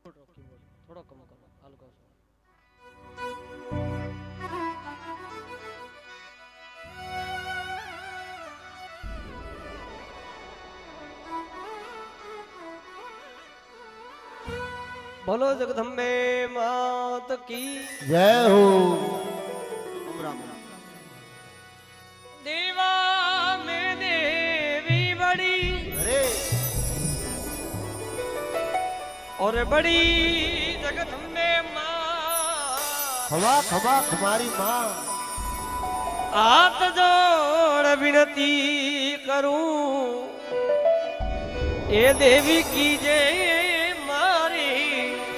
થોડો કમ કરો હલકો છો. બોલો જગદંબે માત કી જય હો. દેવા મે દેવી બડી અરે और बड़ी जगदंबे मां ખમા ખમા ખમારી માં हाथ जोड़ विनती करूं ए देवी की जय मारी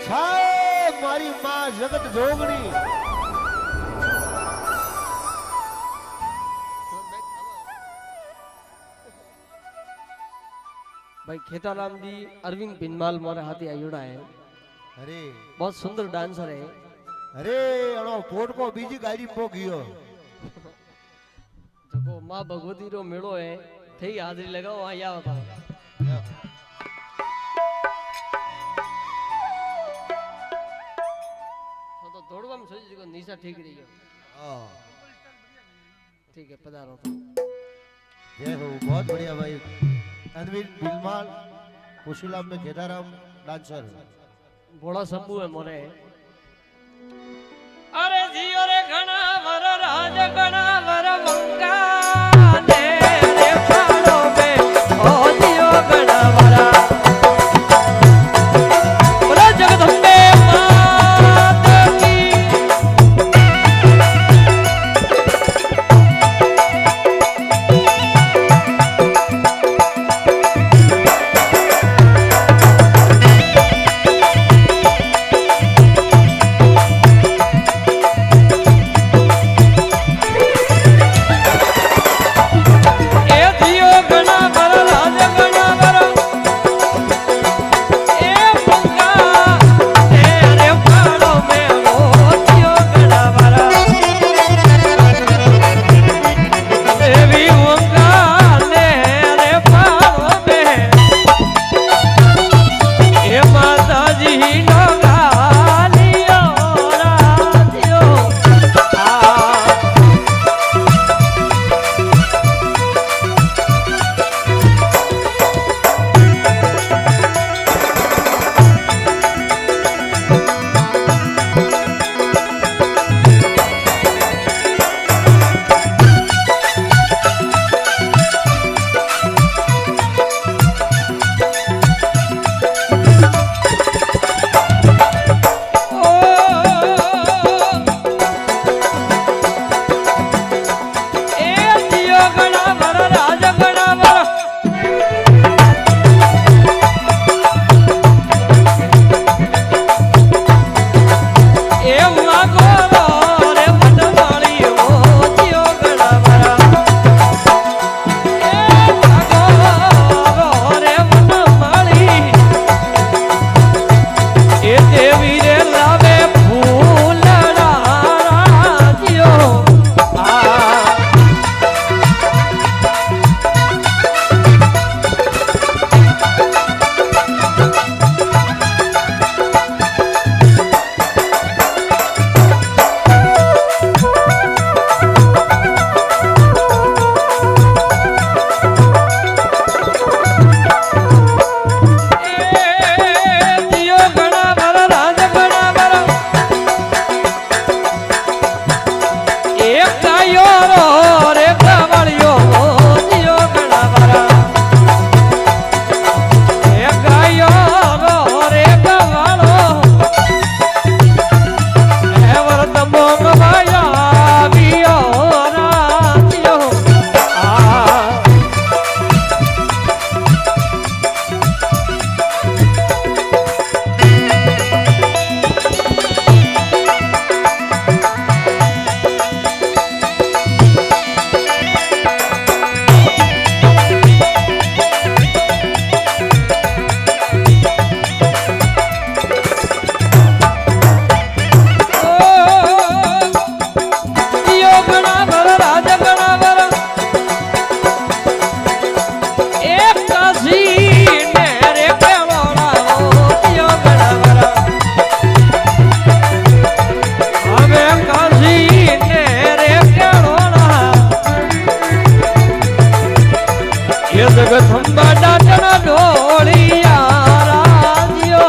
સાહેબ મારી માં જગત જોગણી. भाई खेताराम जी अरविंद बिनमाल मोरे हाथी आयुड़ा है. અરે बहुत सुंदर डांसर है. અરે અણો પોટકો બીજી ગાડી પો ગયો. जको मां भगवती रो मेड़ो है थई हाजरी लगाओ आ आवता तो दौड़वाम सोची जको निशा ठीक रही गयो. હા ठीक है पधारो. જય હો. बहुत बढ़िया भाई. अनविल बिलमाल कुशीलाम में केदाराम डांसर. भोला शंभू है मोरे. अरे जियो रे घना वर राज घना वर वंका ने रे फाड़ो पे ओ जियो घना वरा बोलो जगदंबे मात की ये जगदंबा डाटना ढोलिया राजियो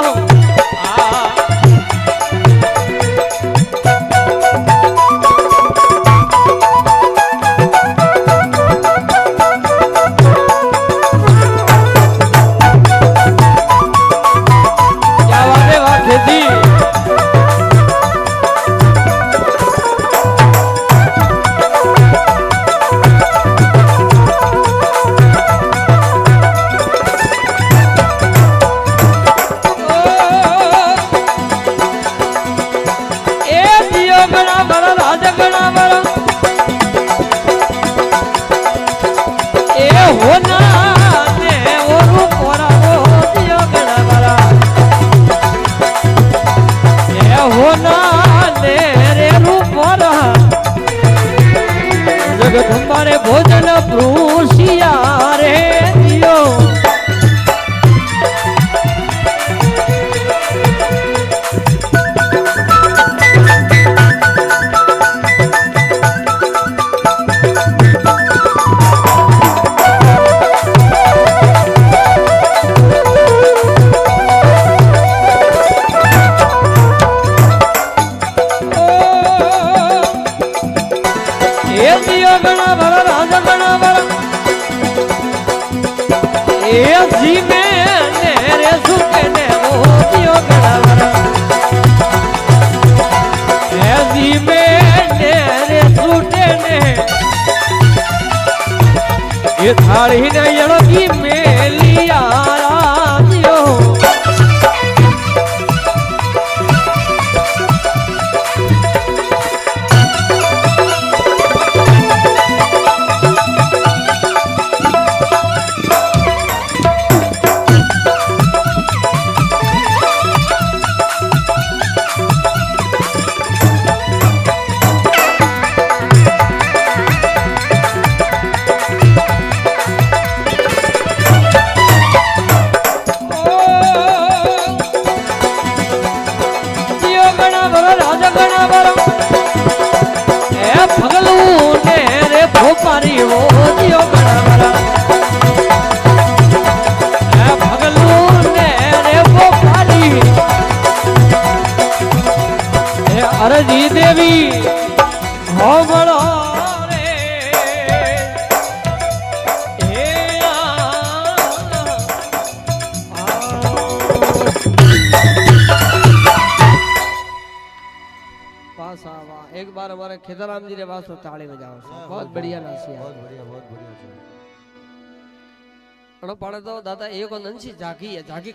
क्या बात है वाह खेती जगदंबारे भोजन प्रूसिया रे दियो गणा भरा राजा गणा भरा ए जी में नेरे सुके ने ओ दियो गणा भरा ए जी में नेरे सुटे ने ये थाली ने यड़की मेलिया राजियो भोपारी वो दियो गणा भरा भगलू ने रे भोपारी अरजी देवी हो बड़ो रे एक बार हमारे खेतराम जी ने पास तो ताली बजाओ बहुत बढ़िया नासिया बहुत बढ़िया पाड़े तो दादा एक नंसी झाकी है झाकी